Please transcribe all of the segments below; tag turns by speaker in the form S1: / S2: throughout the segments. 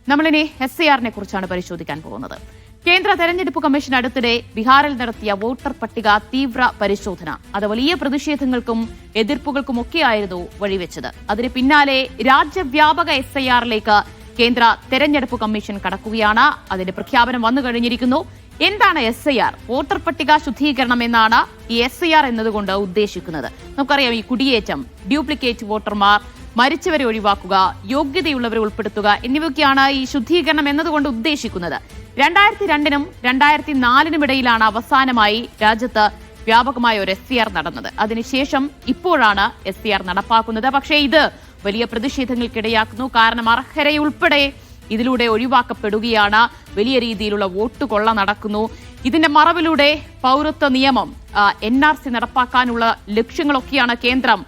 S1: നമ്മളിനി SIR-നെ കുറിച്ചാണ് പരിശോധിക്കാൻ പോകുന്നത്. കേന്ദ്ര തെരഞ്ഞെടുപ്പ് കമ്മീഷൻ അടുത്തിടെ ബീഹാറിൽ നടത്തിയ വോട്ടർ പട്ടിക തീവ്ര പരിശോധന അത് വലിയ പ്രതിഷേധങ്ങൾക്കും എതിർപ്പുകൾക്കുമൊക്കെയായിരുന്നു വഴിവെച്ചത്. അതിന് പിന്നാലെ രാജ്യവ്യാപക SIR-ലേക്ക് കേന്ദ്ര തെരഞ്ഞെടുപ്പ് കമ്മീഷൻ കടക്കുകയാണ്. അതിന്റെ പ്രഖ്യാപനം വന്നു കഴിഞ്ഞിരിക്കുന്നു. എന്താണ് SIR? വോട്ടർ പട്ടിക ശുദ്ധീകരണം എന്നാണ് ഈ SIR എന്നതുകൊണ്ട് ഉദ്ദേശിക്കുന്നത്. നമുക്കറിയാം, ഈ കുടിയേറ്റം, ഡ്യൂപ്ലിക്കേറ്റ് വോട്ടർമാർ, മരിച്ചവരെ ഒഴിവാക്കുക, യോഗ്യതയുള്ളവരെ ഉൾപ്പെടുത്തുക എന്നിവയൊക്കെയാണ് ഈ ശുദ്ധീകരണം എന്നതുകൊണ്ട് ഉദ്ദേശിക്കുന്നത്. 2002-നും 2004-നും ഇടയിലാണ് അവസാനമായി രാജ്യത്ത് വ്യാപകമായ ഒരു SIR നടന്നത്. അതിനുശേഷം ഇപ്പോഴാണ് SIR നടപ്പാക്കുന്നത്. പക്ഷേ ഇത് വലിയ പ്രതിഷേധങ്ങൾക്കിടയാക്കുന്നു. കാരണം അർഹരെ ഉൾപ്പെടെ ഇതിലൂടെ ഒഴിവാക്കപ്പെടുകയാണ്. വലിയ രീതിയിലുള്ള വോട്ട് കൊള്ള നടക്കുന്നു. ഇതിന്റെ മറവിലൂടെ പൗരത്വ നിയമം NRC നടപ്പാക്കാനുള്ള ലക്ഷ്യങ്ങളൊക്കെയാണ് കേന്ദ്രം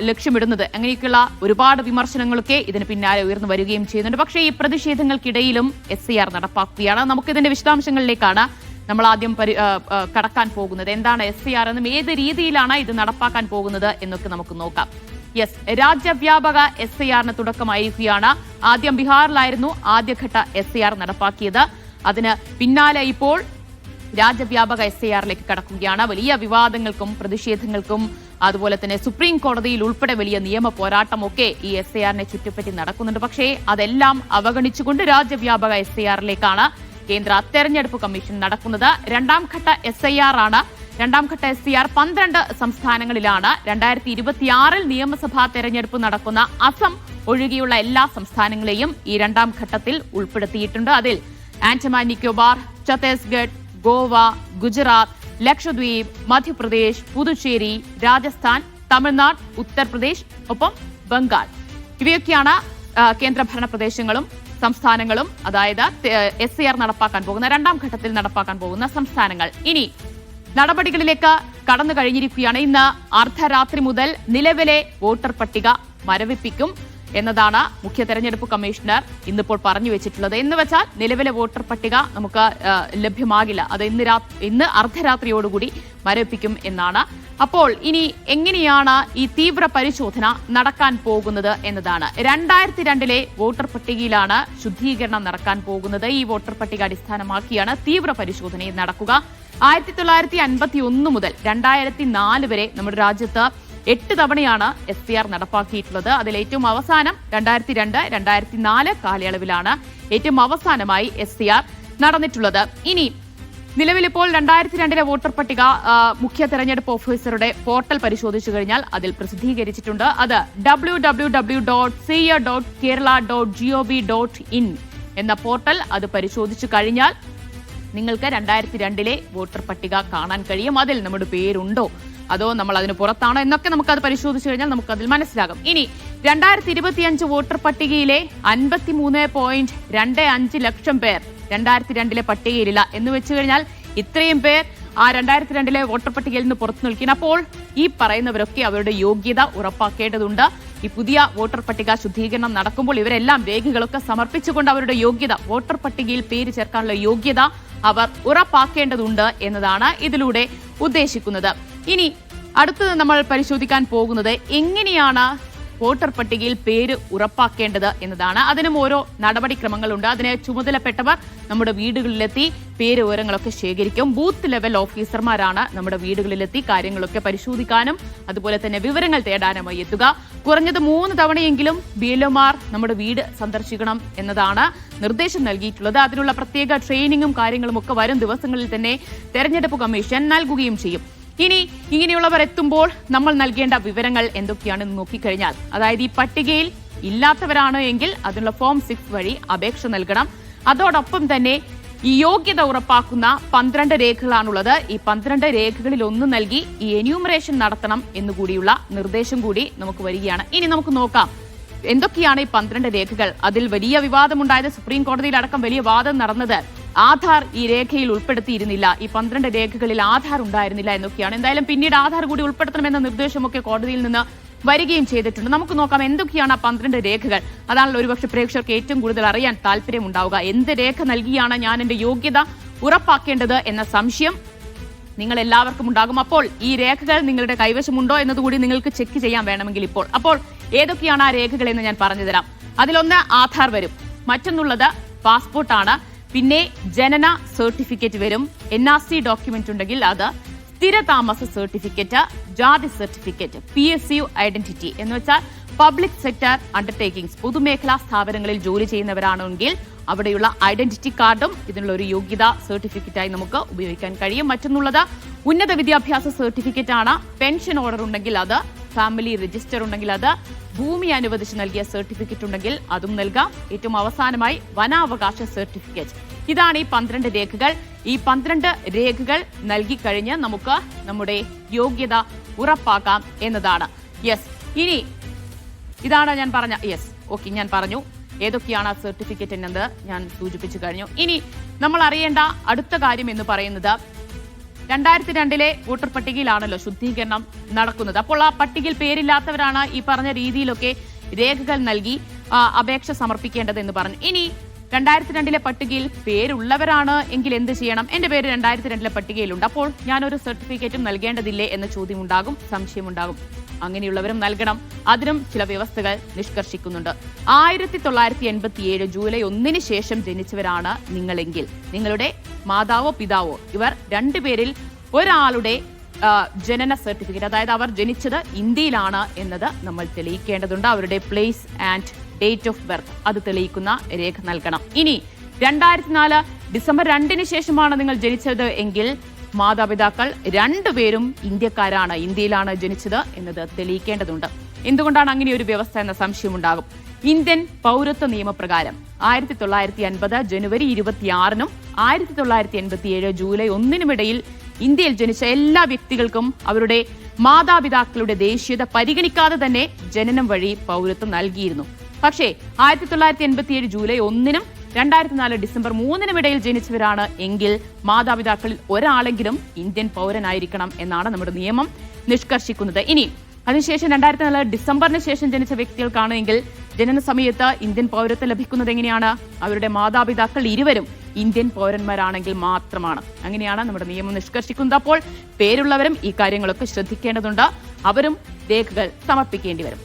S1: ലക്ഷ്യമിടുന്നത്. അങ്ങനെയൊക്കെയുള്ള ഒരുപാട് വിമർശനങ്ങളൊക്കെ ഇതിന് പിന്നാലെ ഉയർന്നു വരികയും ചെയ്യുന്നുണ്ട്. പക്ഷേ ഈ പ്രതിഷേധങ്ങൾക്കിടയിലും SIR നടപ്പാക്കുകയാണ്. നമുക്കിതിന്റെ വിശദാംശങ്ങളിലേക്കാണ് നമ്മൾ ആദ്യം കടക്കാൻ പോകുന്നത്. എന്താണ് SIR എന്നും ഏത് രീതിയിലാണ് ഇത് നടപ്പാക്കാൻ പോകുന്നത് എന്നൊക്കെ നമുക്ക് നോക്കാം. രാജ്യവ്യാപക SIR-ന് തുടക്കമായിരിക്കുകയാണ്. ആദ്യം ബീഹാറിലായിരുന്നു ആദ്യഘട്ട SIR നടപ്പാക്കിയത്. അതിന് പിന്നാലെ ഇപ്പോൾ രാജ്യവ്യാപക SIR-ലേക്ക് കടക്കുകയാണ്. വലിയ വിവാദങ്ങൾക്കും പ്രതിഷേധങ്ങൾക്കും അതുപോലെ തന്നെ സുപ്രീം കോടതിയിൽ ഉൾപ്പെടെ വലിയ നിയമ പോരാട്ടമൊക്കെ ഈ SIR-നെ ചുറ്റിപ്പറ്റി നടക്കുന്നുണ്ട്. പക്ഷേ അതെല്ലാം അവഗണിച്ചുകൊണ്ട് രാജ്യവ്യാപക SIR-ലേക്കാണ് കേന്ദ്ര തെരഞ്ഞെടുപ്പ് കമ്മീഷൻ നടക്കുന്നത്. രണ്ടാം ഘട്ട SIR ആണ്. രണ്ടാം ഘട്ട SIR 12 സംസ്ഥാനങ്ങളിലാണ്. 2026-ൽ നിയമസഭാ തെരഞ്ഞെടുപ്പ് നടക്കുന്ന അസം ഒഴികെയുള്ള എല്ലാ സംസ്ഥാനങ്ങളെയും ഈ രണ്ടാം ഘട്ടത്തിൽ ഉൾപ്പെടുത്തിയിട്ടുണ്ട്. അതിൽ ആൻഡമാൻ നിക്കോബാർ, ഛത്തീസ്ഗഡ്, ഗോവ, ഗുജറാത്ത്, ലക്ഷദ്വീപ്, മധ്യപ്രദേശ്, പുതുച്ചേരി, രാജസ്ഥാൻ, തമിഴ്നാട്, ഉത്തർപ്രദേശ്, ഒപ്പം ബംഗാൾ ഇവയൊക്കെയാണ് കേന്ദ്രഭരണ പ്രദേശങ്ങളും സംസ്ഥാനങ്ങളും. അതായത് SIR നടപ്പാക്കാൻ പോകുന്ന രണ്ടാം ഘട്ടത്തിൽ നടപ്പാക്കാൻ പോകുന്ന സംസ്ഥാനങ്ങൾ. ഇനി നടപടികളിലേക്ക് കടന്നു കഴിഞ്ഞിരിക്കുകയാണ്. ഇന്ന് അർദ്ധരാത്രി മുതൽ നിലവിലെ വോട്ടർ പട്ടിക മരവിപ്പിക്കും എന്നതാണ് മുഖ്യ തെരഞ്ഞെടുപ്പ് കമ്മീഷണർ ഇന്നിപ്പോൾ പറഞ്ഞു വെച്ചിട്ടുള്ളത്. എന്ന് വെച്ചാൽ നിലവിലെ വോട്ടർ പട്ടിക നമുക്ക് ലഭ്യമാകില്ല. അത് ഇന്ന് അർദ്ധരാത്രിയോടുകൂടി മരവിപ്പിക്കും എന്നാണ്. അപ്പോൾ ഇനി എങ്ങനെയാണ് ഈ തീവ്ര പരിശോധന നടക്കാൻ പോകുന്നത് എന്നതാണ്. 2002-ലെ വോട്ടർ പട്ടികയിലാണ് ശുദ്ധീകരണം നടക്കാൻ പോകുന്നത്. ഈ വോട്ടർ പട്ടിക അടിസ്ഥാനമാക്കിയാണ് തീവ്ര പരിശോധന നടക്കുക. 1951 മുതൽ 2004 വരെ നമ്മുടെ രാജ്യത്ത് 8 തവണയാണ് SIR നടപ്പാക്കിയിട്ടുള്ളത്. അതിൽ ഏറ്റവും അവസാനം 2002, 2004 കാലയളവിലാണ് ഏറ്റവും അവസാനമായി SIR നടന്നിട്ടുള്ളത്. ഇനി നിലവിലിപ്പോൾ 2002-ലെ വോട്ടർ പട്ടിക മുഖ്യ തെരഞ്ഞെടുപ്പ് ഓഫീസറുടെ പോർട്ടൽ പരിശോധിച്ചു കഴിഞ്ഞാൽ അതിൽ പ്രസിദ്ധീകരിച്ചിട്ടുണ്ട്. അത് www.ser.kerala.gov.in എന്ന പോർട്ടൽ. അത് പരിശോധിച്ചു കഴിഞ്ഞാൽ നിങ്ങൾക്ക് 2002-ലെ വോട്ടർ പട്ടിക കാണാൻ കഴിയും. അതിൽ നമ്മുടെ പേരുണ്ടോ അതോ നമ്മൾ അതിന് പുറത്താണോ എന്നൊക്കെ നമുക്കത് പരിശോധിച്ചു കഴിഞ്ഞാൽ നമുക്കതിൽ മനസ്സിലാകും. ഇനി 2025 വോട്ടർ പട്ടികയിലെ 53.25 ലക്ഷം പേർ 2002-ലെ പട്ടികയിലില്ല എന്ന് വെച്ചു കഴിഞ്ഞാൽ ഇത്രയും പേർ ആ 2002-ലെ വോട്ടർ പട്ടികയിൽ നിന്ന് പുറത്തു നിൽക്കുന്നു. അപ്പോൾ ഈ പറയുന്നവരൊക്കെ അവരുടെ യോഗ്യത ഉറപ്പാക്കേണ്ടതുണ്ട്. ഈ പുതിയ വോട്ടർ പട്ടിക ശുദ്ധീകരണം നടക്കുമ്പോൾ ഇവരെല്ലാം രേഖകളൊക്കെ സമർപ്പിച്ചുകൊണ്ട് അവരുടെ യോഗ്യത, വോട്ടർ പട്ടികയിൽ പേര് ചേർക്കാനുള്ള യോഗ്യത അവർ ഉറപ്പാക്കേണ്ടതുണ്ട് എന്നതാണ് ഇതിലൂടെ ഉദ്ദേശിക്കുന്നത്. ഇനി അടുത്തത് നമ്മൾ പരിശോധിക്കാൻ പോകുന്നത് എങ്ങനെയാണ് വോട്ടർ പട്ടികയിൽ പേര് ഉറപ്പാക്കേണ്ടത് എന്നതാണ്. അതിനും ഓരോ നടപടിക്രമങ്ങളുണ്ട്. അതിനെ ചുമതലപ്പെട്ടവർ നമ്മുടെ വീടുകളിലെത്തി പേര് വിവരങ്ങളൊക്കെ ശേഖരിക്കും. ബൂത്ത് ലെവൽ ഓഫീസർമാരാണ് നമ്മുടെ വീടുകളിലെത്തി കാര്യങ്ങളൊക്കെ പരിശോധിക്കാനും അതുപോലെ തന്നെ വിവരങ്ങൾ തേടാനുമായി എത്തുക. കുറഞ്ഞത് 3 തവണയെങ്കിലും BLOമാർ നമ്മുടെ വീട് സന്ദർശിക്കണം എന്നതാണ് നിർദ്ദേശം നൽകിയിട്ടുള്ളത്. അതിനുള്ള പ്രത്യേക ട്രെയിനിങ്ങും കാര്യങ്ങളും ഒക്കെ വരും ദിവസങ്ങളിൽ തന്നെ തെരഞ്ഞെടുപ്പ് കമ്മീഷൻ നൽകുകയും ചെയ്യും. ഇനി ഇങ്ങനെയുള്ളവർ എത്തുമ്പോൾ നമ്മൾ നൽകേണ്ട വിവരങ്ങൾ എന്തൊക്കെയാണെന്ന് നോക്കിക്കഴിഞ്ഞാൽ, അതായത് ഈ പട്ടികയിൽ ഇല്ലാത്തവരാണ് എങ്കിൽ അതിനുള്ള ഫോം 6 വഴി അപേക്ഷ നൽകണം. അതോടൊപ്പം തന്നെ ഈ യോഗ്യത ഉറപ്പാക്കുന്ന 12 രേഖകളാണുള്ളത്. ഈ 12 രേഖകളിൽ ഒന്ന് നൽകി ഈ എന്യൂമറേഷൻ നടത്തണം എന്നുകൂടിയുള്ള നിർദ്ദേശം കൂടി നമുക്ക് വരികയാണ്. ഇനി നമുക്ക് നോക്കാം എന്തൊക്കെയാണ് ഈ 12 രേഖകൾ. അതിൽ വലിയ വിവാദമുണ്ടായത്, സുപ്രീം കോടതിയിലടക്കം വലിയ വാദം നടന്നത് ആധാർ ഈ രേഖയിൽ ഉൾപ്പെടുത്തിയിരുന്നില്ല, ഈ 12 രേഖകളിൽ ആധാർ ഉണ്ടായിരുന്നില്ല എന്നൊക്കെയാണ്. എന്തായാലും പിന്നീട് ആധാർ കൂടി ഉൾപ്പെടുത്തണമെന്ന നിർദ്ദേശമൊക്കെ കോടതിയിൽ നിന്ന് വരികയും ചെയ്തിട്ടുണ്ട്. നമുക്ക് നോക്കാം എന്തൊക്കെയാണ് ആ 12 രേഖകൾ. അതാണല്ലോ ഒരുപക്ഷെ പ്രേക്ഷകർക്ക് ഏറ്റവും കൂടുതൽ അറിയാൻ താല്പര്യമുണ്ടാവുക. എന്ത് രേഖ നൽകിയാണ് ഞാൻ എന്റെ യോഗ്യത ഉറപ്പാക്കേണ്ടത് എന്ന സംശയം നിങ്ങൾ എല്ലാവർക്കും ഉണ്ടാകും. അപ്പോൾ ഈ രേഖകൾ നിങ്ങളുടെ കൈവശമുണ്ടോ എന്നതുകൂടി നിങ്ങൾക്ക് ചെക്ക് ചെയ്യാൻ വേണമെങ്കിൽ ഇപ്പോൾ. അപ്പോൾ ഏതൊക്കെയാണ് ആ രേഖകൾ എന്ന് ഞാൻ പറഞ്ഞു തരാം. അതിലൊന്ന് ആധാർ വരും. മറ്റൊന്നുള്ളത് പാസ്പോർട്ടാണ്. പിന്നെ ജനന സർട്ടിഫിക്കറ്റ് വരും, NRC ഡോക്യുമെന്റ് ഉണ്ടെങ്കിൽ അത്, സ്ഥിരതാമസ സർട്ടിഫിക്കറ്റ്, ജാതി സർട്ടിഫിക്കറ്റ്, PSU ഐഡന്റിറ്റി എന്ന് വെച്ചാൽ പബ്ലിക് സെക്ടർ അണ്ടർടേക്കിംഗ്സ്, പൊതുമേഖലാ സ്ഥാപനങ്ങളിൽ ജോലി ചെയ്യുന്നവരാണെങ്കിൽ അവിടെയുള്ള ഐഡന്റിറ്റി കാർഡും ഇതിനുള്ള ഒരു യോഗ്യതാ സർട്ടിഫിക്കറ്റായി നമുക്ക് ഉപയോഗിക്കാൻ കഴിയും. മറ്റൊന്നുള്ളത് ഉന്നത വിദ്യാഭ്യാസ സർട്ടിഫിക്കറ്റ് ആണ്. പെൻഷൻ ഓർഡർ ഉണ്ടെങ്കിൽ അത്, ഫാമിലി രജിസ്റ്റർ ഉണ്ടെങ്കിൽ അത്, ഭൂമി അനുവദിച്ച് നൽകിയ സർട്ടിഫിക്കറ്റ് ഉണ്ടെങ്കിൽ അതും നൽകാം. ഏറ്റവും അവസാനമായി വനാവകാശ സർട്ടിഫിക്കറ്റ്. ഇതാണ് ഈ 12 രേഖകൾ. ഈ 12 രേഖകൾ നൽകിക്കഴിഞ്ഞ് നമുക്ക് നമ്മുടെ യോഗ്യത ഉറപ്പാക്കാം എന്നതാണ്. യെസ്, ഇനി ഇതാണ് ഞാൻ പറഞ്ഞ ഞാൻ പറഞ്ഞു ഏതൊക്കെയാണ് ആ സർട്ടിഫിക്കറ്റ് എന്നത് ഞാൻ സൂചിപ്പിച്ചു കഴിഞ്ഞു. ഇനി നമ്മൾ അറിയേണ്ട അടുത്ത കാര്യം എന്ന് പറയുന്നത് 2002 വോട്ടർ പട്ടികയിലാണല്ലോ ശുദ്ധീകരണം നടക്കുന്നത്. അപ്പോൾ ആ പട്ടികയിൽ പേരില്ലാത്തവരാണ് ഈ പറഞ്ഞ രീതിയിലൊക്കെ രേഖകൾ നൽകി അപേക്ഷ സമർപ്പിക്കേണ്ടത് എന്ന് പറഞ്ഞു. ഇനി 2002 പട്ടികയിൽ പേരുള്ളവരാണ് എങ്കിൽ എന്ത് ചെയ്യണം? എന്റെ പേര് 2002 പട്ടികയിലുണ്ട്, അപ്പോൾ ഞാനൊരു സർട്ടിഫിക്കറ്റും നൽകേണ്ടതില്ലേ എന്ന ചോദ്യമുണ്ടാകും, സംശയമുണ്ടാകും. അങ്ങനെയുള്ളവരും നൽകണം. അതിനും ചില വ്യവസ്ഥകൾ നിഷ്കർഷിക്കുന്നുണ്ട്. 1987 ജൂലൈ 1 ശേഷം ജനിച്ചവരാണ് നിങ്ങളെങ്കിൽ നിങ്ങളുടെ മാതാവോ പിതാവോ ഇവർ രണ്ടുപേരിൽ ഒരാളുടെ ജനന സർട്ടിഫിക്കറ്റ്, അതായത് അവർ ജനിച്ചത് ഇന്ത്യയിലാണ് എന്നത് നമ്മൾ തെളിയിക്കേണ്ടതുണ്ട്. അവരുടെ place and date of birth അത് തെളിയിക്കുന്ന രേഖ നൽകണം. ഇനി 2004 ഡിസംബർ 2 ശേഷമാണ് നിങ്ങൾ ജനിച്ചത് എങ്കിൽ മാതാപിതാക്കൾ രണ്ടുപേരും ഇന്ത്യക്കാരാണ്, ഇന്ത്യയിലാണ് ജനിച്ചത് എന്നത് തെളിയിക്കേണ്ടതുണ്ട്. എന്തുകൊണ്ടാണ് അങ്ങനെ ഒരു വ്യവസ്ഥ എന്ന സംശയമുണ്ടാകും. ഇന്ത്യൻ പൗരത്വ നിയമപ്രകാരം 1950 ജനുവരി 26 1987 ജൂലൈ 1 ഇടയിൽ ഇന്ത്യയിൽ ജനിച്ച എല്ലാ വ്യക്തികൾക്കും അവരുടെ മാതാപിതാക്കളുടെ ദേശീയത പരിഗണിക്കാതെ തന്നെ ജനനം വഴി പൗരത്വം നൽകിയിരുന്നു. പക്ഷേ 1987 ജൂലൈ 1 2004 ഡിസംബർ 3 ഇടയിൽ ജനിച്ചവരാണ് എങ്കിൽ മാതാപിതാക്കളിൽ ഒരാളെങ്കിലും ഇന്ത്യൻ പൗരനായിരിക്കണം എന്നാണ് നമ്മുടെ നിയമം നിഷ്കർഷിക്കുന്നത്. ഇനി അതിനുശേഷം 2004 ഡിസംബറിന് ശേഷം ജനിച്ച വ്യക്തികൾക്കാണെങ്കിൽ ജനന സമയത്ത് ഇന്ത്യൻ പൗരത്വം ലഭിക്കുന്നത് എങ്ങനെയാണ്? അവരുടെ മാതാപിതാക്കൾ ഇരുവരും ഇന്ത്യൻ പൗരന്മാരാണെങ്കിൽ മാത്രമാണ്. അങ്ങനെയാണ് നമ്മുടെ നിയമം നിഷ്കർഷിക്കുന്നത്. അപ്പോൾ പേരുള്ളവരും ഈ കാര്യങ്ങളൊക്കെ ശ്രദ്ധിക്കേണ്ടതുണ്ട്. അവരും രേഖകൾ സമർപ്പിക്കേണ്ടി വരും.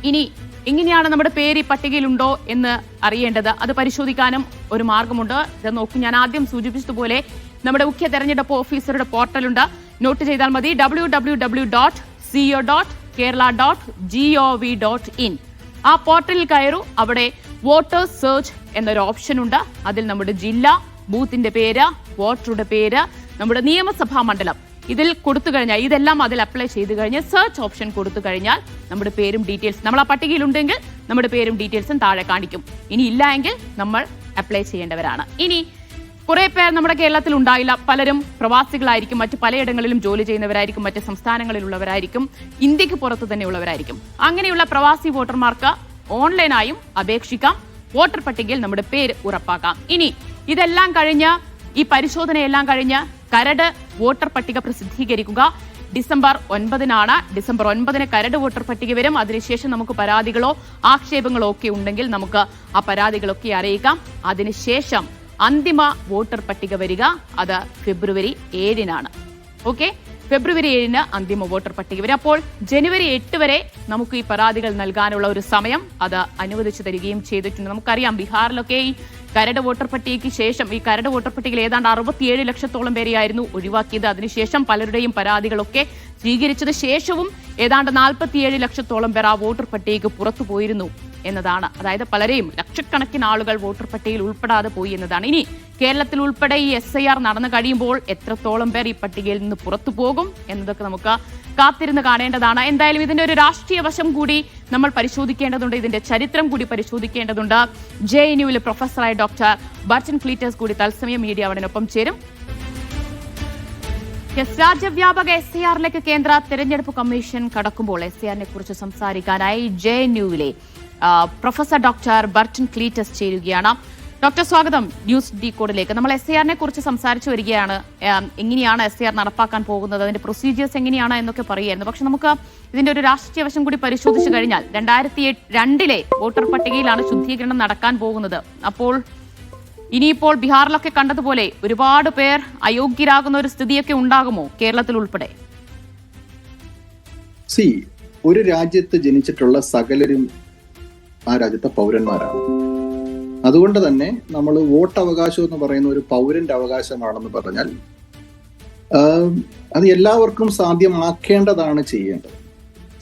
S1: ഇനി എങ്ങനെയാണ് നമ്മുടെ പേര് ഈ പട്ടികയിലുണ്ടോ എന്ന് അറിയേണ്ടത്? അത് പരിശോധിക്കാനും ഒരു മാർഗമുണ്ട്. ഇത് നോക്കി, ഞാൻ ആദ്യം സൂചിപ്പിച്ചതുപോലെ നമ്മുടെ മുഖ്യ തെരഞ്ഞെടുപ്പ് ഓഫീസറുടെ പോർട്ടലുണ്ട്. നോട്ട് ചെയ്താൽ മതി, www.co.kerala.gov.in. ആ പോർട്ടലിൽ കയറൂ. അവിടെ വോട്ടേഴ്സ് സെർച്ച് എന്നൊരു ഓപ്ഷൻ ഉണ്ട്. അതിൽ നമ്മുടെ ജില്ല, ബൂത്തിന്റെ പേര്, വോട്ടറുടെ പേര്, നമ്മുടെ നിയമസഭാ മണ്ഡലം ഇതിൽ കൊടുത്തു കഴിഞ്ഞാൽ, ഇതെല്ലാം അതിൽ അപ്ലൈ ചെയ്ത് കഴിഞ്ഞ് സെർച്ച് ഓപ്ഷൻ കൊടുത്തു കഴിഞ്ഞാൽ നമ്മുടെ പേരും ഡീറ്റെയിൽസ്, നമ്മൾ ആ പട്ടികയിലുണ്ടെങ്കിൽ നമ്മുടെ പേരും ഡീറ്റെയിൽസും താഴെ കാണിക്കും. ഇനി ഇല്ല എങ്കിൽ നമ്മൾ അപ്ലൈ ചെയ്യേണ്ടവരാണ്. ഇനി കുറെ പേർ നമ്മുടെ കേരളത്തിൽ ഉണ്ടായില്ല. പലരും പ്രവാസികളായിരിക്കും, മറ്റു പലയിടങ്ങളിലും ജോലി ചെയ്യുന്നവരായിരിക്കും, മറ്റ് സംസ്ഥാനങ്ങളിലുള്ളവരായിരിക്കും, ഇന്ത്യക്ക് പുറത്ത് തന്നെ ഉള്ളവരായിരിക്കും. അങ്ങനെയുള്ള പ്രവാസി വോട്ടർമാർക്ക് ഓൺലൈനായും അപേക്ഷിക്കാം. വോട്ടർ പട്ടികയിൽ നമ്മുടെ പേര് ഉറപ്പാക്കാം. ഇനി ഇതെല്ലാം കഴിഞ്ഞ്, ഈ പരിശോധനയെല്ലാം കഴിഞ്ഞ് കരട് വോട്ടർ പട്ടിക പ്രസിദ്ധീകരിക്കുക ഡിസംബർ 9 ഡിസംബർ 9 കരട് വോട്ടർ പട്ടിക വരും. അതിനുശേഷം നമുക്ക് പരാതികളോ ആക്ഷേപങ്ങളോ ഒക്കെ ഉണ്ടെങ്കിൽ നമുക്ക് ആ പരാതികളൊക്കെ അറിയിക്കാം. അതിനുശേഷം അന്തിമ വോട്ടർ പട്ടിക വരിക അത് ഫെബ്രുവരി 7 ഓക്കെ, ഫെബ്രുവരി 7 അന്തിമ വോട്ടർ പട്ടിക വരും. അപ്പോൾ ജനുവരി 8 വരെ നമുക്ക് ഈ പരാതികൾ നൽകാനുള്ള ഒരു സമയം അത് അനുവദിച്ചു തരികയും ചെയ്തിട്ടുണ്ട്. നമുക്കറിയാം, ബീഹാറിലൊക്കെ ഈ കരട് വോട്ടർ പട്ടികയ്ക്ക് ശേഷം ഈ കരട് വോട്ടർ പട്ടികയിൽ ഏതാണ്ട് 67 ലക്ഷത്തോളം പേരെയായിരുന്നു ഒഴിവാക്കിയത്. അതിനുശേഷം പലരുടെയും പരാതികളൊക്കെ സ്വീകരിച്ചത് ശേഷവും ഏതാണ്ട് 47 ലക്ഷത്തോളം പേർ ആ വോട്ടർ പട്ടികയ്ക്ക് പുറത്തു പോയിരുന്നു എന്നതാണ്. അതായത് പലരെയും, ലക്ഷക്കണക്കിന് ആളുകൾ വോട്ടർ പട്ടികയിൽ ഉൾപ്പെടാതെ പോയി എന്നതാണ്. ഇനി കേരളത്തിൽ ഉൾപ്പെടെ ഈ SIR നടന്നു കഴിയുമ്പോൾ എത്രത്തോളം പേർ ഈ പട്ടികയിൽ നിന്ന് പുറത്തു പോകും എന്നതൊക്കെ നമുക്ക് കാത്തിരുന്ന് കാണേണ്ടതാണ്. എന്തായാലും ഇതിന്റെ ഒരു രാഷ്ട്രീയ വശം കൂടി നമ്മൾ പരിശോധിക്കേണ്ടതുണ്ട്, ഇതിന്റെ ചരിത്രം കൂടി പരിശോധിക്കേണ്ടതുണ്ട്. JNUവിലെ പ്രൊഫസറായ ഡോക്ടർ ബർട്ടൺ ക്ലീറ്റസ് കൂടി തത്സമയം മീഡിയ അവിടെയൊപ്പം ചേരും. രാജ്യവ്യാപക SIRലേക്ക് കേന്ദ്ര തെരഞ്ഞെടുപ്പ് കമ്മീഷൻ കടക്കുമ്പോൾ SIRനെ കുറിച്ച് സംസാരിക്കാനായി JNUവിലെ പ്രൊഫസർ ഡോക്ടർ ബർട്ടൺ ക്ലീറ്റസ് ചേരുകയാണ്. ഡോക്ടർ, സ്വാഗതം ന്യൂസ് ഡീകോഡിലേക്ക്. നമ്മൾ SIRനെ കുറിച്ച് സംസാരിച്ചു വരികയാണ്. എങ്ങനെയാണ് SIR നടപ്പാക്കാൻ പോകുന്നത്, അതിന്റെ പ്രൊസീജിയേഴ്സ് എങ്ങനെയാണ് എന്നൊക്കെ പറയുമായിരുന്നു. പക്ഷെ നമുക്ക് ഇതിന്റെ ഒരു രാഷ്ട്രീയ വശം കൂടി പരിശോധിച്ചു കഴിഞ്ഞാൽ 2002 വോട്ടർ പട്ടികയിലാണ് ശുദ്ധീകരണം നടക്കാൻ പോകുന്നത്. അപ്പോൾ ഇനിയിപ്പോൾ ബീഹാറിലൊക്കെ കണ്ടതുപോലെ ഒരുപാട് പേർ അയോഗ്യരാകുന്ന ഒരു സ്ഥിതിയൊക്കെ ഉണ്ടാകുമോ കേരളത്തിൽ ഉൾപ്പെടെ?
S2: ഒരു രാജ്യത്ത് ജനിച്ചിട്ടുള്ള സകലരും ആ രാജ്യത്തെ പൗരന്മാരാണ്. അതുകൊണ്ട് തന്നെ നമ്മൾ വോട്ടവകാശം എന്ന് പറയുന്ന ഒരു പൗരന്റെ അവകാശമാണെന്ന് പറഞ്ഞാൽ അത് എല്ലാവർക്കും സാധ്യമാക്കേണ്ടതാണ് ചെയ്യേണ്ടത്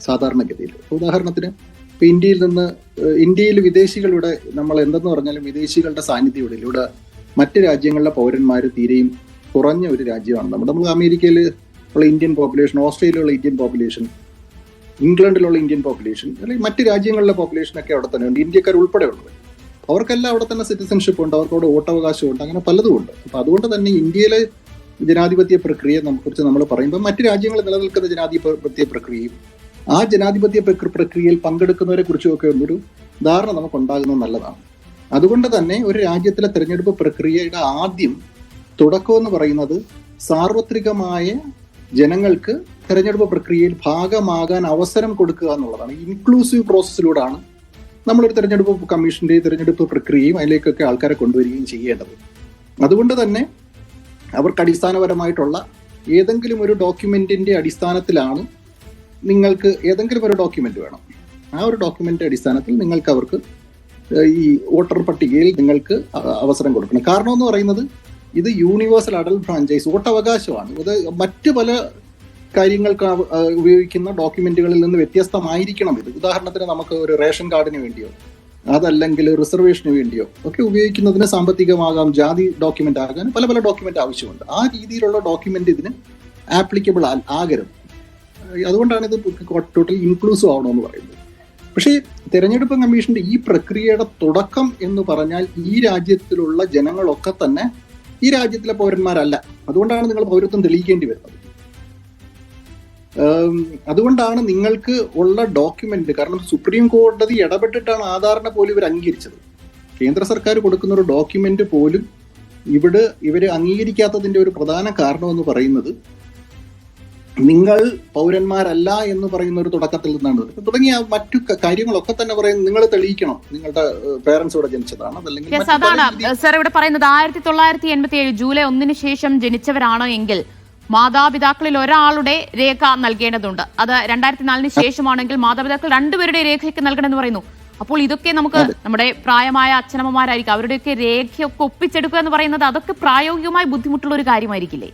S2: സാധാരണഗതിയിൽ. ഉദാഹരണത്തിന് ഇപ്പൊ ഇന്ത്യയിൽ വിദേശികളുടെ നമ്മൾ എന്തെന്ന് പറഞ്ഞാലും വിദേശികളുടെ സാന്നിധ്യം ഇവിടെ മറ്റ് രാജ്യങ്ങളിലെ പൗരന്മാർ തീരെയും കുറഞ്ഞ ഒരു രാജ്യമാണ് നമ്മൾ അമേരിക്കയിൽ ഉള്ള ഇന്ത്യൻ പോപ്പുലേഷൻ, ഓസ്ട്രേലിയയിലുള്ള ഇന്ത്യൻ പോപ്പുലേഷൻ, ഇംഗ്ലണ്ടിലുള്ള ഇന്ത്യൻ പോപ്പുലേഷൻ, അല്ലെങ്കിൽ മറ്റ് രാജ്യങ്ങളിലെ പോപ്പുലേഷനൊക്കെ അവിടെ തന്നെ ഉണ്ട്, ഇന്ത്യക്കാർ ഉൾപ്പെടെ ഉള്ളത്. അവർക്കെല്ലാം അവിടെ തന്നെ സിറ്റിസൺഷിപ്പ് ഉണ്ട്, അവർക്ക് അവിടെ വോട്ടവകാശമുണ്ട്, അങ്ങനെ പലതും ഉണ്ട്. അപ്പൊ അതുകൊണ്ട് തന്നെ ഇന്ത്യയിലെ ജനാധിപത്യ പ്രക്രിയയെ കുറിച്ച് നമ്മൾ പറയുമ്പോൾ മറ്റ് രാജ്യങ്ങളിൽ നിലനിൽക്കുന്ന ജനാധിപത്യ പ്രക്രിയയും ആ ജനാധിപത്യ പ്രക്രിയയിൽ പങ്കെടുക്കുന്നവരെ കുറിച്ചുമൊക്കെ ഒന്നൊരു ധാരണ നമുക്ക് ഉണ്ടാകുന്നത് നല്ലതാണ്. അതുകൊണ്ട് തന്നെ ഒരു രാജ്യത്തിലെ തെരഞ്ഞെടുപ്പ് പ്രക്രിയയുടെ ആദ്യം തുടക്കം എന്ന് പറയുന്നത് സാർവത്രികമായ ജനങ്ങൾക്ക് തെരഞ്ഞെടുപ്പ് പ്രക്രിയയിൽ ഭാഗമാകാൻ അവസരം കൊടുക്കുക എന്നുള്ളതാണ്. ഇൻക്ലൂസീവ് പ്രോസസ്സിലൂടെയാണ് നമ്മളൊരു തെരഞ്ഞെടുപ്പ് കമ്മീഷന്റെ തെരഞ്ഞെടുപ്പ് പ്രക്രിയയും അതിലേക്കൊക്കെ ആൾക്കാരെ കൊണ്ടുവരികയും ചെയ്യേണ്ടത്. അതുകൊണ്ട് തന്നെ അവർക്ക് അടിസ്ഥാനപരമായിട്ടുള്ള ഏതെങ്കിലും ഒരു ഡോക്യുമെന്റിന്റെ അടിസ്ഥാനത്തിലാണ് നിങ്ങൾക്ക് ഏതെങ്കിലും ഒരു ഡോക്യുമെന്റ് വേണം. ആ ഒരു ഡോക്യുമെന്റിന്റെ അടിസ്ഥാനത്തിൽ നിങ്ങൾക്ക് അവർക്ക് ഈ വോട്ടർ പട്ടികയിൽ നിങ്ങൾക്ക് അവസരം കൊടുക്കണം. കാരണം എന്ന് പറയുന്നത് ഇത് യൂണിവേഴ്സൽ അഡൽട്ട് ഫ്രാഞ്ചൈസ് വോട്ടവകാശമാണ്. ഇത് മറ്റ് പല കാര്യങ്ങൾക്ക് ഉപയോഗിക്കുന്ന ഡോക്യുമെന്റുകളിൽ നിന്ന് വ്യത്യസ്തമായിരിക്കണം ഇത്. ഉദാഹരണത്തിന് നമുക്ക് ഒരു റേഷൻ കാർഡിന് വേണ്ടിയോ അതല്ലെങ്കിൽ റിസർവേഷന് വേണ്ടിയോ ഒക്കെ ഉപയോഗിക്കുന്നതിന് സാമ്പത്തികമാകാം, ജാതി ഡോക്യുമെന്റ് ആകാൻ പല പല ഡോക്യുമെന്റ് ആവശ്യമുണ്ട്. ആ രീതിയിലുള്ള ഡോക്യുമെന്റ് ഇതിന് ആപ്ലിക്കബിൾ ആകരുത്. അതുകൊണ്ടാണ് ഇത് ടോട്ടൽ ഇൻക്ലൂസീവ് ആവണമെന്ന് പറയുന്നത്. പക്ഷേ തെരഞ്ഞെടുപ്പ് കമ്മീഷന്റെ ഈ പ്രക്രിയയുടെ തുടക്കം എന്ന് പറഞ്ഞാൽ ഈ രാജ്യത്തിലുള്ള ജനങ്ങളൊക്കെ തന്നെ ഈ രാജ്യത്തിലെ പൗരന്മാരല്ല. അതുകൊണ്ടാണ് നിങ്ങൾ പൗരത്വം തെളിയിക്കേണ്ടി വരുന്നത്. അതുകൊണ്ടാണ് നിങ്ങൾക്ക് ഉള്ള ഡോക്യുമെന്റ്, കാരണം സുപ്രീം കോടതി ഇടപെട്ടിട്ടാണ് ആധാറിനെ പോലും ഇവർ അംഗീകരിച്ചത്. കേന്ദ്ര സർക്കാർ കൊടുക്കുന്ന ഒരു ഡോക്യുമെന്റ് പോലും ഇവര് അംഗീകരിക്കാത്തതിന്റെ ഒരു പ്രധാന കാരണം എന്ന് പറയുന്നത് നിങ്ങൾ പൗരന്മാരല്ല എന്ന് പറയുന്ന ഒരു തുടക്കത്തിൽ നിന്നാണ്. തുടങ്ങിയ മറ്റു കാര്യങ്ങളൊക്കെ തന്നെ പറയുന്നത് നിങ്ങൾ തെളിയിക്കണം നിങ്ങളുടെ പേരൻസ് ഇവിടെ ജനിച്ചതാണ്, അതല്ലെങ്കിൽ
S1: സർ ഇവിടെ പറയുന്നത് 1987 ജൂലൈ 1 ശേഷം ജനിച്ചവരാണോ എങ്കിൽ മാതാപിതാക്കളിൽ ഒരാളുടെ രേഖ നൽകേണ്ടതുണ്ട്. അത് 2004 ശേഷമാണെങ്കിൽ മാതാപിതാക്കൾ രണ്ടുപേരുടെ രേഖയ്ക്ക് നൽകണമെന്ന് പറയുന്നു. അപ്പോൾ ഇതൊക്കെ നമുക്ക് നമ്മുടെ പ്രായമായ അച്ഛനമ്മമാരായിരിക്കും, അവരുടെയൊക്കെ രേഖയൊക്കെ ഒപ്പിച്ചെടുക്കുക എന്ന് പറയുന്നത് അതൊക്കെ പ്രായോഗികമായി ബുദ്ധിമുട്ടുള്ള ഒരു കാര്യമായിരിക്കില്ലേ?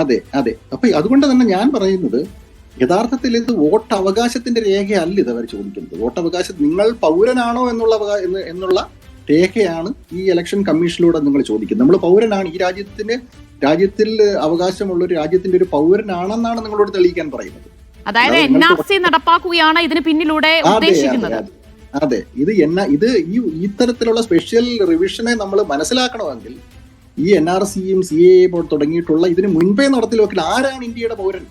S2: അതെ. അപ്പൊ അതുകൊണ്ട് തന്നെ ഞാൻ പറയുന്നത് യഥാർത്ഥത്തിൽ ഇത് വോട്ടവകാശത്തിന്റെ രേഖയല്ല ഇത് അവർ ചോദിക്കുന്നത്. വോട്ടവകാശം നിങ്ങൾ പൗരനാണോ എന്നുള്ള രേഖയാണ് ഈ ഇലക്ഷൻ കമ്മീഷനിലൂടെ നിങ്ങൾ ചോദിക്കുന്നത്. നമ്മൾ പൗരനാണ്, ഈ രാജ്യത്തിൽ അവകാശമുള്ള ഒരു രാജ്യത്തിന്റെ ഒരു പൗരനാണെന്നാണ് നിങ്ങളോട് തെളിയിക്കാൻ പറയുന്നത്.
S1: അതായത് NRC നടപ്പാക്കുകയാണ് ഇതിന് പിന്നിലൂടെ ഉദ്ദേശിക്കുന്നത്.
S2: അതെ, ഇത് ഇത്തരത്തിലുള്ള സ്പെഷ്യൽ റിവിഷനെ നമ്മൾ മനസ്സിലാക്കണമെങ്കിൽ ഈ NRCയും CAA തുടങ്ങിയിട്ടുള്ള ഇതിന് മുൻപേ നടത്തി നോക്കില്ല ആരാണ് ഇന്ത്യയുടെ പൗരൻ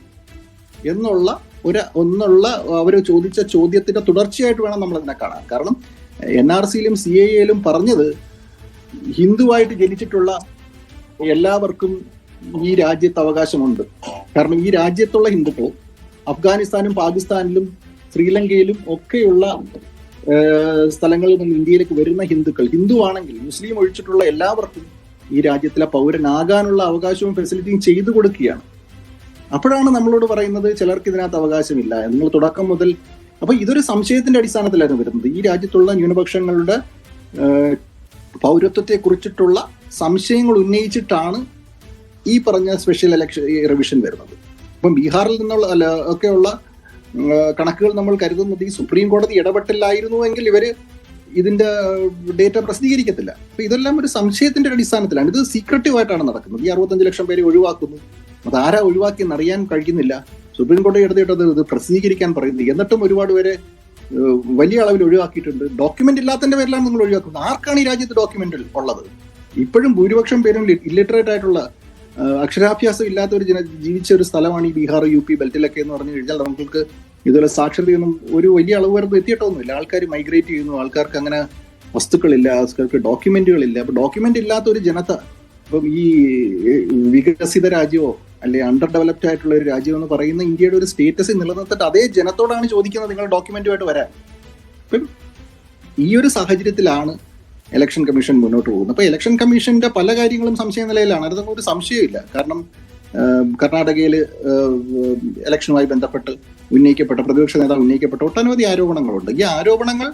S2: എന്നുള്ള അവർ ചോദിച്ച ചോദ്യത്തിന്റെ തുടർച്ചയായിട്ട് വേണം നമ്മൾ അതിനെ കാണാൻ. കാരണം NRCയിലും CAAയിലും പറഞ്ഞത് ഹിന്ദുവായിട്ട് ജനിച്ചിട്ടുള്ള എല്ലാവർക്കും ഈ രാജ്യത്ത് അവകാശമുണ്ട്. കാരണം ഈ രാജ്യത്തുള്ള ഹിന്ദുക്കൾ അഫ്ഗാനിസ്ഥാനും പാകിസ്ഥാനിലും ശ്രീലങ്കയിലും ഒക്കെയുള്ള സ്ഥലങ്ങളിൽ നിന്ന് ഇന്ത്യയിലേക്ക് വരുന്ന ഹിന്ദുവാണെങ്കിൽ മുസ്ലിം ഒഴിച്ചിട്ടുള്ള എല്ലാവർക്കും ഈ രാജ്യത്തിലെ പൗരനാകാനുള്ള അവകാശവും ഫെസിലിറ്റിയും ചെയ്തു കൊടുക്കുകയാണ്. അപ്പോഴാണ് നമ്മളോട് പറയുന്നത് ചിലർക്ക് ഇതിനകത്ത് അവകാശമില്ല. നിങ്ങൾ തുടക്കം മുതൽ അപ്പൊ ഇതൊരു സംശയത്തിന്റെ അടിസ്ഥാനത്തിലായിരുന്നു വരുന്നത്. ഈ രാജ്യത്തുള്ള ന്യൂനപക്ഷങ്ങളുടെ പൗരത്വത്തെ കുറിച്ചിട്ടുള്ള സംശയങ്ങൾ ഉന്നയിച്ചിട്ടാണ് ഈ പറഞ്ഞ സ്പെഷ്യൽ ഇലക്ഷൻ റിവിഷൻ വരുന്നത്. ഇപ്പം ബീഹാറിൽ നിന്നുള്ള ഒക്കെയുള്ള കണക്കുകൾ നമ്മൾ കരുതുന്നത് ഈ സുപ്രീം കോടതി ഇടപെട്ടില്ലായിരുന്നുവെങ്കിൽ ഇവര് ഇതിന്റെ ഡേറ്റ പ്രസിദ്ധീകരിക്കത്തില്ല. അപ്പൊ ഇതെല്ലാം ഒരു സംശയത്തിന്റെ അടിസ്ഥാനത്തിലാണ്. ഇത് സീക്രട്ടീവ് ആയിട്ടാണ് നടക്കുന്നത്. ഈ 65 ലക്ഷം പേരെ ഒഴിവാക്കുന്നു, അതാരാ ഒഴിവാക്കിയെന്ന് അറിയാൻ കഴിയുന്നില്ല. സുപ്രീം കോടതി എടുത്തിട്ടത് ഇത് പ്രസിദ്ധീകരിക്കാൻ പറയുന്നു. എന്നിട്ടും ഒരുപാട് പേരെ വലിയ അളവിൽ ഒഴിവാക്കിയിട്ടുണ്ട്. ഡോക്യുമെന്റ് ഇല്ലാത്തതിന്റെ പേരിലാണ് നിങ്ങൾ ഒഴിവാക്കുന്നത്. ആർക്കാണ് ഈ രാജ്യത്ത് ഡോക്യുമെന്റ് ഉള്ളത്? ഇപ്പോഴും ഭൂരിപക്ഷം പേരും ഇല്ലിറ്ററേറ്റ് ആയിട്ടുള്ള അക്ഷരാഭ്യാസം ഇല്ലാത്തവർ ജീവിച്ച ഒരു സ്ഥലമാണ് ഈ ബീഹാർ UP ബെൽറ്റിലൊക്കെ എന്ന് പറഞ്ഞു കഴിഞ്ഞാൽ നമുക്ക് ഇതുപോലെ സാക്ഷരതയൊന്നും ഒരു വലിയ അളവ് വരെ എത്തിയിട്ടൊന്നുമില്ല. ആൾക്കാർ മൈഗ്രേറ്റ് ചെയ്യുന്നു, ആൾക്കാർക്ക് അങ്ങനെ വസ്തുക്കളില്ല, ആൾക്കാർക്ക് ഡോക്യുമെന്റുകളില്ല. അപ്പൊ ഡോക്യുമെന്റ് ഇല്ലാത്ത ഒരു ജനത ഇപ്പം ഈ വികസിത രാജ്യമോ അല്ലെ അണ്ടർ ഡെവലപ്ഡ് ആയിട്ടുള്ള ഒരു രാജ്യം എന്ന് പറയുന്ന ഇന്ത്യയുടെ ഒരു സ്റ്റേറ്റസ് നിലനിർത്തിട്ട് അതേ ജനത്തോടാണ് ചോദിക്കുന്നത് നിങ്ങൾ ഡോക്യുമെന്റുമായിട്ട് വരാൻ. അപ്പം ഈ ഒരു സാഹചര്യത്തിലാണ് ഇലക്ഷൻ കമ്മീഷൻ മുന്നോട്ട് പോകുന്നത്. അപ്പൊ ഇലക്ഷൻ കമ്മീഷന്റെ പല കാര്യങ്ങളും സംശയ നിലയിലാണ്. അതൊന്നും ഒരു സംശയമില്ല. കാരണം കർണാടകയിൽ ഇലക്ഷനുമായി ബന്ധപ്പെട്ട് പ്രതിപക്ഷ നേതാവ് ഉന്നയിക്കപ്പെട്ട ഒട്ടനവധി ആരോപണങ്ങളുണ്ട്. ഈ ആരോപണങ്ങൾ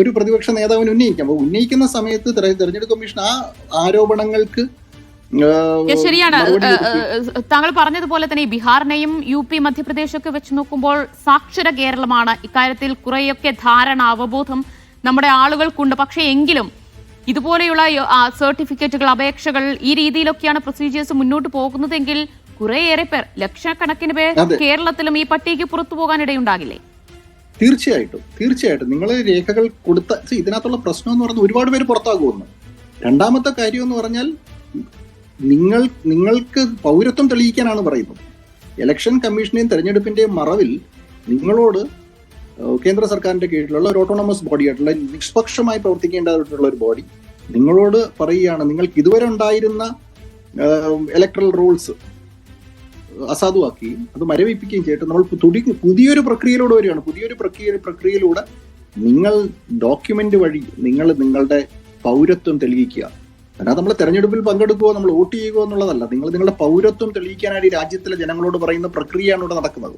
S2: ഒരു പ്രതിപക്ഷ നേതാവിന് ഉന്നയിക്കാം. അപ്പോൾ ഉന്നയിക്കുന്ന സമയത്ത് തെരഞ്ഞെടുപ്പ് കമ്മീഷൻ ആ ആരോപണങ്ങൾക്ക്
S1: ശരിയാണ്. താങ്കൾ പറഞ്ഞതുപോലെ തന്നെ ബീഹാറിനെയും UP മധ്യപ്രദേശൊക്കെ വെച്ച് നോക്കുമ്പോൾ സാക്ഷര കേരളമാണ്. ഇക്കാര്യത്തിൽ കുറെയൊക്കെ ധാരണ, അവബോധം നമ്മുടെ ആളുകൾക്കുണ്ട്. പക്ഷേ എങ്കിലും ഇതുപോലെയുള്ള സർട്ടിഫിക്കറ്റുകൾ, അപേക്ഷകൾ ഈ രീതിയിലൊക്കെയാണ് പ്രൊസീജിയേഴ്സ് മുന്നോട്ട് പോകുന്നതെങ്കിൽ കുറേയേറെ പേർ, ലക്ഷക്കണക്കിന് പേർ കേരളത്തിലും ഈ പട്ടികയ്ക്ക് പുറത്തു പോകാനിടയുണ്ടാകില്ലേ?
S2: തീർച്ചയായിട്ടും നിങ്ങൾ രേഖകൾ കൊടുത്ത ഇതിനകത്തുള്ള പ്രശ്നം എന്ന് പറഞ്ഞാൽ ഒരുപാട് പേര് പുറത്താകുമെന്ന്. രണ്ടാമത്തെ കാര്യം എന്ന് പറഞ്ഞാൽ നിങ്ങൾക്ക് പൗരത്വം തെളിയിക്കാനാണ് പറയുന്നത്. ഇലക്ഷൻ കമ്മീഷനെയും തെരഞ്ഞെടുപ്പിന്റെയും മറവിൽ നിങ്ങളോട് കേന്ദ്ര സർക്കാരിന്റെ കീഴിലുള്ള ഒരു ഓട്ടോണമസ് ബോഡി ആയിട്ടുള്ള നിഷ്പക്ഷമായി പ്രവർത്തിക്കേണ്ടതായിട്ടുള്ള ഒരു ബോഡി നിങ്ങളോട് പറയുകയാണ്, നിങ്ങൾക്ക് ഇതുവരെ ഉണ്ടായിരുന്ന ഇലക്ട്രൽ റൂൾസ് അസാധുവാക്കുകയും അത് മരവിപ്പിക്കുകയും ചെയ്തിട്ട് നമ്മൾ പുതിയൊരു പ്രക്രിയയിലൂടെ വരികയാണ്. പുതിയൊരു പ്രക്രിയയിലൂടെ നിങ്ങൾ ഡോക്യുമെന്റ് വഴി നിങ്ങളുടെ പൗരത്വം തെളിയിക്കുക. അതിനകത്ത് നമ്മൾ തെരഞ്ഞെടുപ്പിൽ പങ്കെടുക്കുകയോ നമ്മൾ വോട്ട് ചെയ്യുകയോ എന്നുള്ളതല്ല. നിങ്ങളുടെ പൗരത്വം തെളിയിക്കാനായി രാജ്യത്തിലെ ജനങ്ങളോട് പറയുന്ന പ്രക്രിയയാണ് ഇവിടെ നടക്കുന്നത്.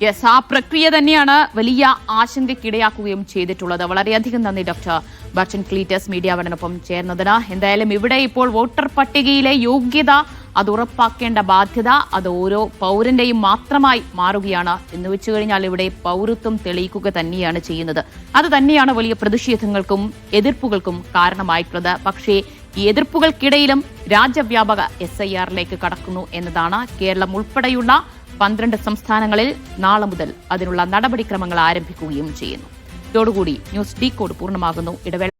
S1: യെസ്, ആ പ്രക്രിയ തന്നെയാണ് വലിയ ആശങ്കയ്ക്കിടയാക്കുകയും ചെയ്തിട്ടുള്ളത്. വളരെയധികം നന്ദി ഡോക്ടർ ബച്ചൻ ക്ലീറ്റസ് മീഡിയ വണിനൊപ്പം ചേർന്നതിന്. എന്തായാലും ഇവിടെ ഇപ്പോൾ വോട്ടർ പട്ടികയിലെ യോഗ്യത അത് ഉറപ്പാക്കേണ്ട ബാധ്യത അത് ഓരോ പൗരന്റെയും മാത്രമായി മാറുകയാണ്. എന്ന് വെച്ചു കഴിഞ്ഞാൽ ഇവിടെ പൗരത്വം തെളിയിക്കുക തന്നെയാണ് ചെയ്യുന്നത്. അത് തന്നെയാണ് വലിയ പ്രതിഷേധങ്ങൾക്കും എതിർപ്പുകൾക്കും കാരണമായിട്ടുള്ളത്. പക്ഷേ ഈ എതിർപ്പുകൾക്കിടയിലും രാജ്യവ്യാപക SIR-ലേക്ക് കടക്കുന്നു എന്നതാണ്. കേരളം ഉൾപ്പെടെയുള്ള 12 സംസ്ഥാനങ്ങളിൽ നാളെ മുതൽ അതിനുള്ള നടപടിക്രമങ്ങൾ ആരംഭിക്കുകയും ചെയ്യുന്നു. ഇതോടുകൂടി ന്യൂസ് ഡീകോഡ് പൂർണ്ണമാകുന്നു. ഇടവേള